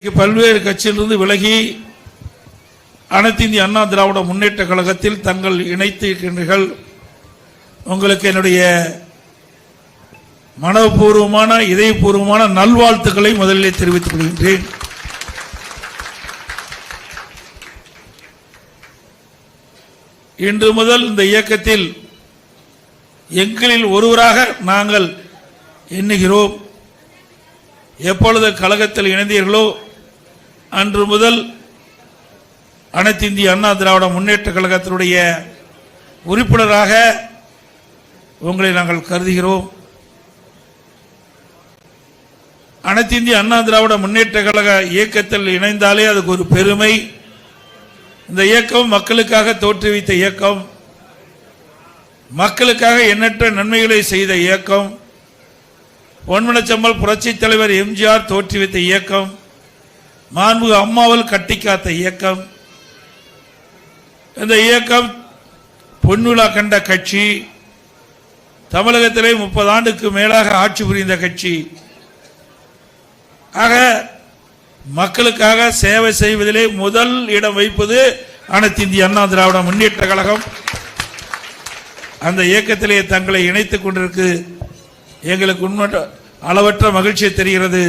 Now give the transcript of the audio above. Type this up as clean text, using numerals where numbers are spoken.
பல்வேறு கட்சியிலிருந்து விலகி அனைத்து இந்திய அண்ணா திராவிட முன்னேற்ற கழகத்தில் தங்கள் இணைத்து இருக்கின்றீர்கள். உங்களுக்கு என்னுடைய மனப்பூர்வமான இதயபூர்வமான நல்வாழ்த்துக்களை முதலிலே தெரிவித்துக் கொள்கின்றேன். இன்று முதல் இந்த இயக்கத்தில் எங்களில் ஒருவராக நாங்கள் எண்ணுகிறோம். எப்பொழுது கழகத்தில் இணைந்தீர்களோ அன்று முதல் அனைத்து இந்திய அண்ணா திராவிட முன்னேற்ற கழகத்தினுடைய உறுப்பினராக உங்களை நாங்கள் கருதுகிறோம். அனைத்து இந்திய அண்ணா திராவிட முன்னேற்ற கழக இயக்கத்தில் இணைந்தாலே அதுக்கு ஒரு பெருமை. இந்த இயக்கம் மக்களுக்காக தோற்றுவித்த இயக்கம், மக்களுக்காக எண்ணற்ற நன்மைகளை செய்த இயக்கம், பொன்மனச்செம்மல் புரட்சி தலைவர் எம்ஜிஆர் தோற்றுவித்த இயக்கம், மாண்புமிகு அம்மாவால் கட்டிக்காத்த இயக்கம். இந்த இயக்கம் பொன்விழா கண்ட கட்சி, தமிழகத்திலே 30 ஆண்டுக்கு மேலாக ஆட்சி புரிந்த கட்சி. ஆக மக்களுக்காக சேவை செய்வதிலே முதல் இடம் வைப்பது அனைத்து இந்திய அண்ணா திராவிட முன்னேற்ற கழகம். அந்த இயக்கத்திலே தங்களை இணைத்துக் கொண்டிருக்கு எங்களுக்கு உண்மை அளவற்ற மகிழ்ச்சி தெரிகிறது.